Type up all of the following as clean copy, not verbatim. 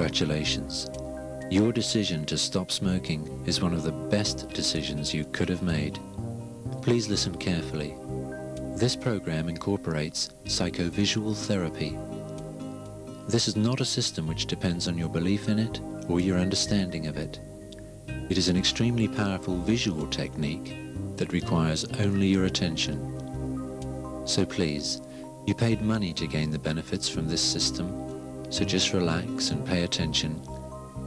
Congratulations. Your decision to stop smoking is one of the best decisions you could have made. Please listen carefully. This program incorporates psychovisual therapy. This is not a system which depends on your belief in it or your understanding of it. It is an extremely powerful visual technique that requires only your attention. So please, you paid money to gain the benefits from this system, so just relax and pay attention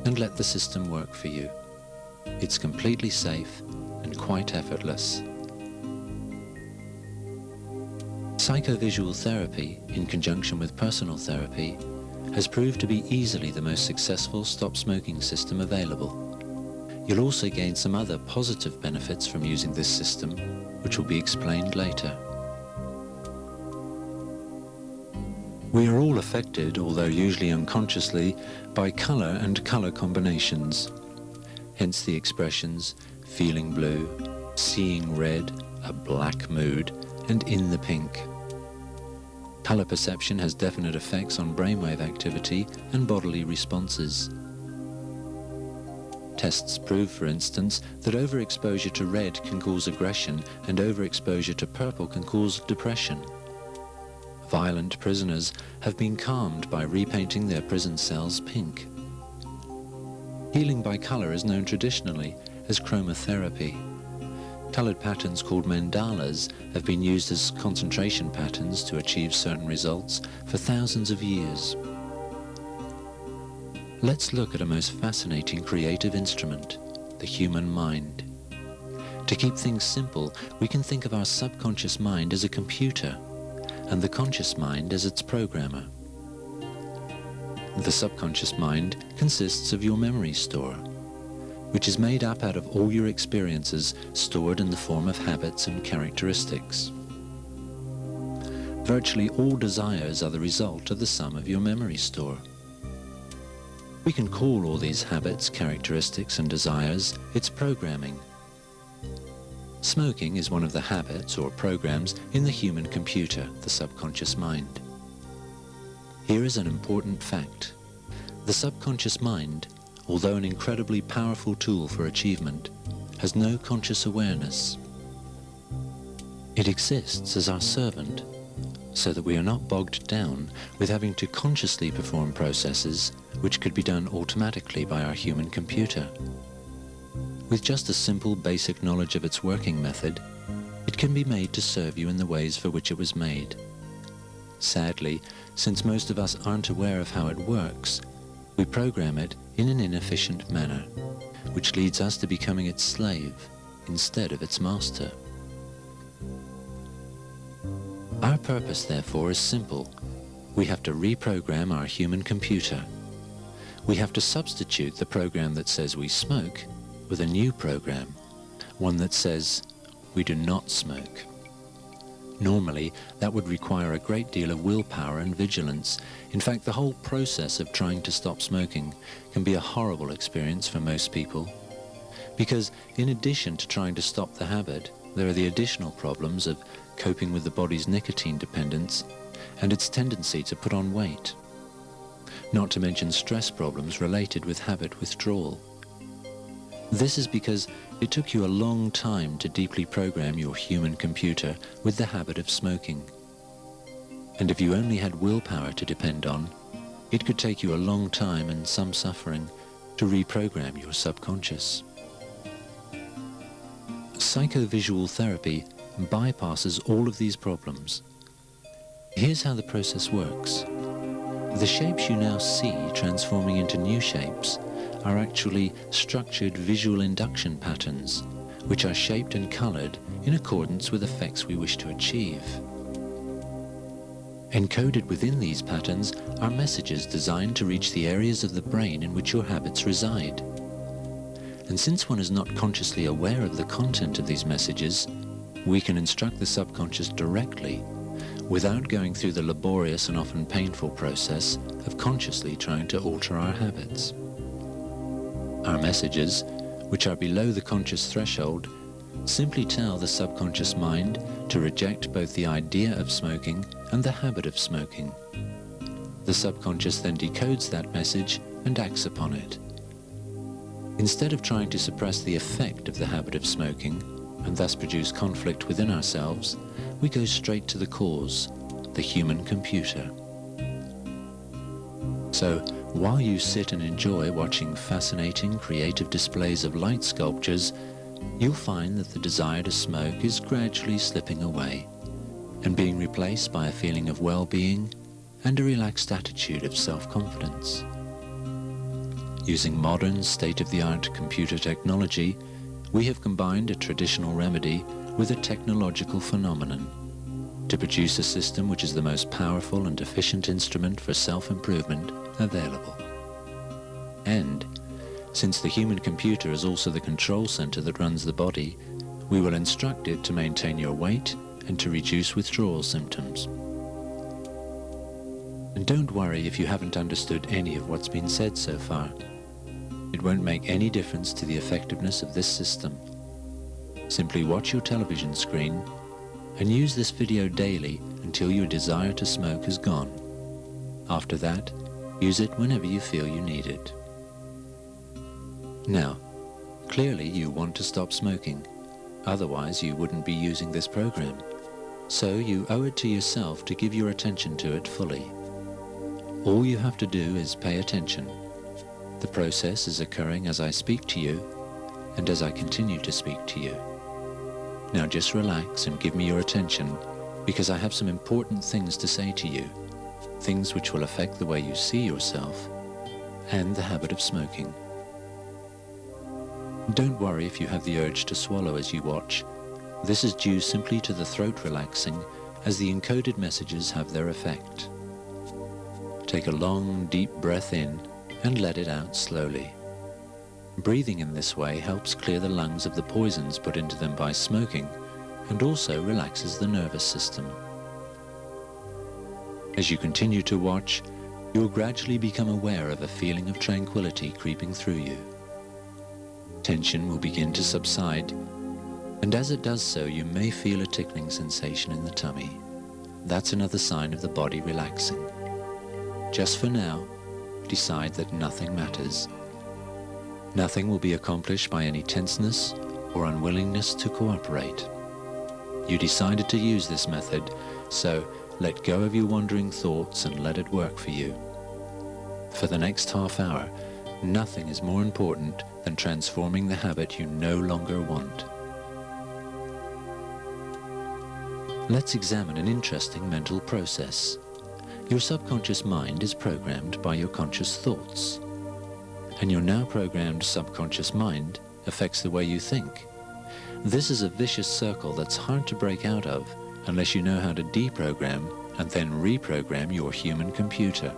and let the system work for you. It's completely safe and quite effortless. Psychovisual therapy, in conjunction with personal therapy, has proved to be easily the most successful stop smoking system available. You'll also gain some other positive benefits from using this system, which will be explained later. We are all affected, although usually unconsciously, by colour and colour combinations. Hence the expressions feeling blue, seeing red, a black mood, and in the pink. Colour perception has definite effects on brainwave activity and bodily responses. Tests prove, for instance, that overexposure to red can cause aggression and overexposure to purple can cause depression. Violent prisoners have been calmed by repainting their prison cells pink. Healing by colour is known traditionally as chromotherapy. Coloured patterns called mandalas have been used as concentration patterns to achieve certain results for thousands of years. Let's look at a most fascinating creative instrument, the human mind. To keep things simple, we can think of our subconscious mind as a computer and the conscious mind as its programmer. The subconscious mind consists of your memory store, which is made up out of all your experiences stored in the form of habits and characteristics. Virtually all desires are the result of the sum of your memory store. We can call all these habits, characteristics, and desires its programming. Smoking is one of the habits or programs in the human computer, the subconscious mind. Here is an important fact. The subconscious mind, although an incredibly powerful tool for achievement, has no conscious awareness. It exists as our servant, so that we are not bogged down with having to consciously perform processes which could be done automatically by our human computer. With just a simple basic knowledge of its working method, it can be made to serve you in the ways for which it was made. Sadly, since most of us aren't aware of how it works, we program it in an inefficient manner, which leads us to becoming its slave instead of its master. Our purpose, therefore, is simple. We have to reprogram our human computer. We have to substitute the program that says we smoke with a new program, one that says we do not smoke. Normally, that would require a great deal of willpower and vigilance. In fact, the whole process of trying to stop smoking can be a horrible experience for most people, because in addition to trying to stop the habit, there are the additional problems of coping with the body's nicotine dependence and its tendency to put on weight, not to mention stress problems related with habit withdrawal. This is because it took you a long time to deeply program your human computer with the habit of smoking. And if you only had willpower to depend on, it could take you a long time and some suffering to reprogram your subconscious. Psychovisual therapy bypasses all of these problems. Here's how the process works. The shapes you now see transforming into new shapes are actually structured visual induction patterns, which are shaped and colored in accordance with effects we wish to achieve. Encoded within these patterns are messages designed to reach the areas of the brain in which your habits reside. And since one is not consciously aware of the content of these messages, we can instruct the subconscious directly without going through the laborious and often painful process of consciously trying to alter our habits. Our messages, which are below the conscious threshold, simply tell the subconscious mind to reject both the idea of smoking and the habit of smoking. The subconscious then decodes that message and acts upon it. Instead of trying to suppress the effect of the habit of smoking and thus produce conflict within ourselves, we go straight to the cause, the human computer. So, while you sit and enjoy watching fascinating creative displays of light sculptures, you'll find that the desire to smoke is gradually slipping away and being replaced by a feeling of well-being and a relaxed attitude of self-confidence. Using modern, state-of-the-art computer technology, we have combined a traditional remedy with a technological phenomenon to produce a system which is the most powerful and efficient instrument for self-improvement available. And, since the human computer is also the control center that runs the body, we will instruct it to maintain your weight and to reduce withdrawal symptoms. And don't worry if you haven't understood any of what's been said so far. It won't make any difference to the effectiveness of this system. Simply watch your television screen and use this video daily until your desire to smoke is gone. After that, use it whenever you feel you need it. Now, clearly you want to stop smoking, otherwise you wouldn't be using this program. So you owe it to yourself to give your attention to it fully. All you have to do is pay attention. The process is occurring as I speak to you and as I continue to speak to you. Now just relax and give me your attention, because I have some important things to say to you, things which will affect the way you see yourself and the habit of smoking. Don't worry if you have the urge to swallow as you watch. This is due simply to the throat relaxing as the encoded messages have their effect. Take a long, deep breath in and let it out slowly. Breathing in this way helps clear the lungs of the poisons put into them by smoking and also relaxes the nervous system. As you continue to watch, you'll gradually become aware of a feeling of tranquility creeping through you. Tension will begin to subside, and as it does so, you may feel a tickling sensation in the tummy. That's another sign of the body relaxing. Just for now, decide that nothing matters. Nothing will be accomplished by any tenseness or unwillingness to cooperate. You decided to use this method, so let go of your wandering thoughts and let it work for you. For the next half hour, nothing is more important than transforming the habit you no longer want. Let's examine an interesting mental process. Your subconscious mind is programmed by your conscious thoughts, and your now programmed subconscious mind affects the way you think. This is a vicious circle that's hard to break out of unless you know how to deprogram and then reprogram your human computer.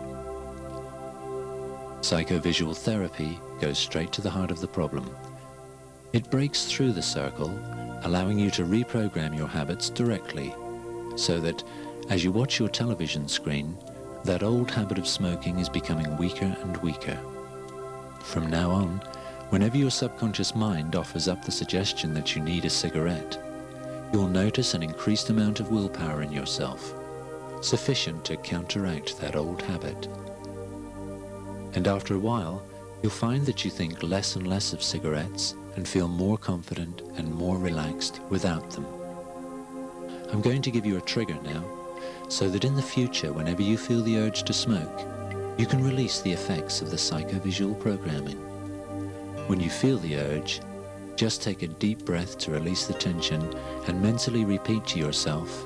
Psychovisual therapy goes straight to the heart of the problem. It breaks through the circle, allowing you to reprogram your habits directly, so that as you watch your television screen, that old habit of smoking is becoming weaker and weaker. From now on, whenever your subconscious mind offers up the suggestion that you need a cigarette, you'll notice an increased amount of willpower in yourself, sufficient to counteract that old habit. And after a while, you'll find that you think less and less of cigarettes and feel more confident and more relaxed without them. I'm going to give you a trigger now, so that in the future, whenever you feel the urge to smoke, you can release the effects of the psychovisual programming. When you feel the urge, just take a deep breath to release the tension and mentally repeat to yourself,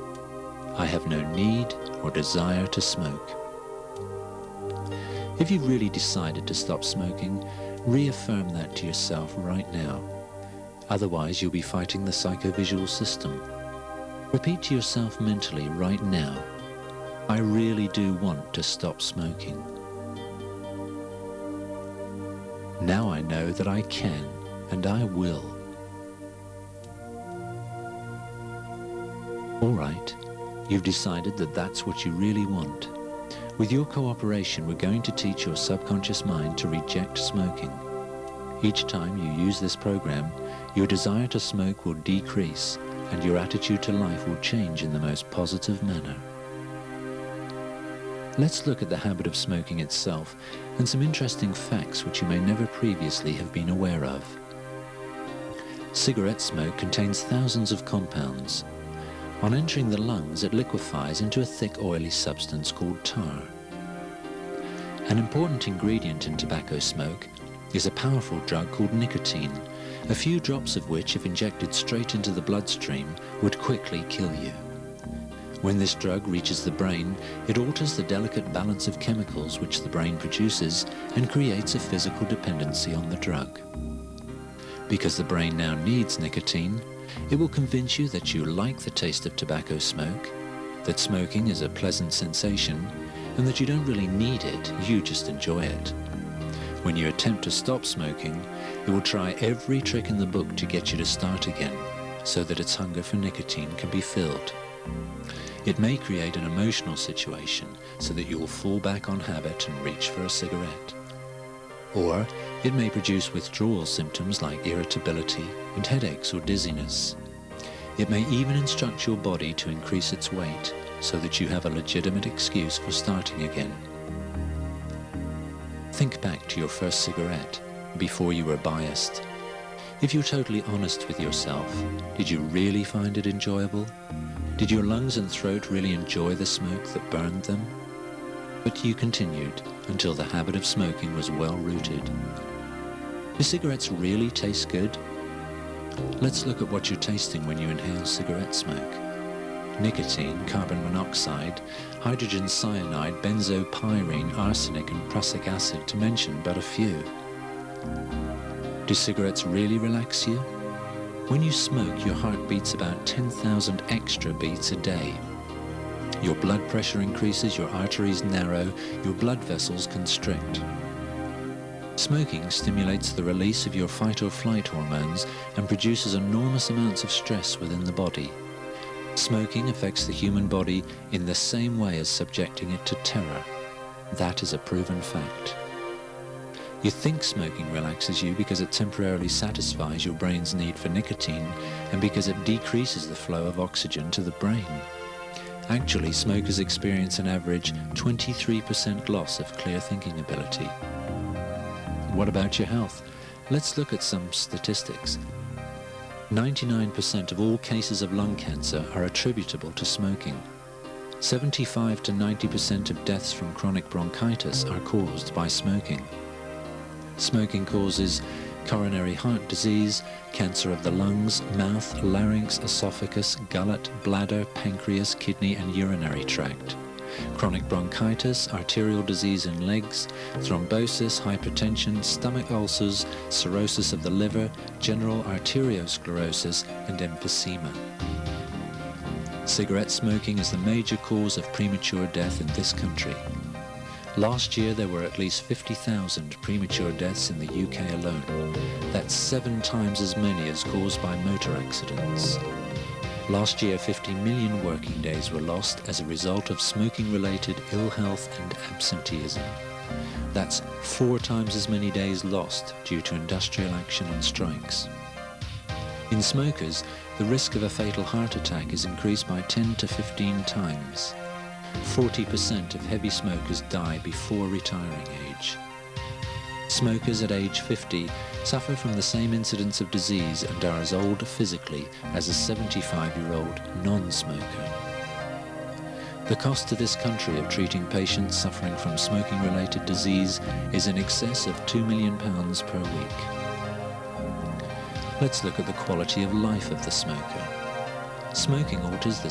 I have no need or desire to smoke. If you've really decided to stop smoking, reaffirm that to yourself right now. Otherwise, you'll be fighting the psychovisual system. Repeat to yourself mentally right now, I really do want to stop smoking. Now I know that I can and I will. All right, you've decided that that's what you really want. With your cooperation, we're going to teach your subconscious mind to reject smoking. Each time you use this program, your desire to smoke will decrease and your attitude to life will change in the most positive manner. Let's look at the habit of smoking itself and some interesting facts which you may never previously have been aware of. Cigarette smoke contains thousands of compounds. On entering the lungs, it liquefies into a thick oily substance called tar. An important ingredient in tobacco smoke is a powerful drug called nicotine, a few drops of which, if injected straight into the bloodstream, would quickly kill you. When this drug reaches the brain, it alters the delicate balance of chemicals which the brain produces and creates a physical dependency on the drug. Because the brain now needs nicotine, it will convince you that you like the taste of tobacco smoke, that smoking is a pleasant sensation, and that you don't really need it, you just enjoy it. When you attempt to stop smoking, it will try every trick in the book to get you to start again, so that its hunger for nicotine can be filled. It may create an emotional situation so that you will fall back on habit and reach for a cigarette. Or it may produce withdrawal symptoms like irritability and headaches or dizziness. It may even instruct your body to increase its weight so that you have a legitimate excuse for starting again. Think back to your first cigarette before you were biased. If you're totally honest with yourself, did you really find it enjoyable? Did your lungs and throat really enjoy the smoke that burned them? But you continued until the habit of smoking was well rooted. Do cigarettes really taste good? Let's look at what you're tasting when you inhale cigarette smoke. Nicotine, carbon monoxide, hydrogen cyanide, benzopyrene, arsenic and prussic acid, to mention but a few. Do cigarettes really relax you? When you smoke, your heart beats about 10,000 extra beats a day. Your blood pressure increases, your arteries narrow, your blood vessels constrict. Smoking stimulates the release of your fight or flight hormones and produces enormous amounts of stress within the body. Smoking affects the human body in the same way as subjecting it to terror. That is a proven fact. You think smoking relaxes you because it temporarily satisfies your brain's need for nicotine and because it decreases the flow of oxygen to the brain. Actually, smokers experience an average 23% loss of clear thinking ability. What about your health? Let's look at some statistics. 99% of all cases of lung cancer are attributable to smoking. 75 to 90% of deaths from chronic bronchitis are caused by smoking. Smoking causes coronary heart disease, cancer of the lungs, mouth, larynx, esophagus, gullet, bladder, pancreas, kidney and urinary tract. Chronic bronchitis, arterial disease in legs, thrombosis, hypertension, stomach ulcers, cirrhosis of the liver, general arteriosclerosis and emphysema. Cigarette smoking is the major cause of premature death in this country. Last year there were at least 50,000 premature deaths in the UK alone. That's 7 times as many as caused by motor accidents. Last year 50 million working days were lost as a result of smoking-related ill health and absenteeism. That's 4 times as many days lost due to industrial action and strikes. In smokers, the risk of a fatal heart attack is increased by 10 to 15 times. 40% of heavy smokers die before retiring age. Smokers at age 50 suffer from the same incidence of disease and are as old physically as a 75-year-old non-smoker. The cost to this country of treating patients suffering from smoking-related disease is in excess of £2 million per week. Let's look at the quality of life of the smoker. Smoking alters the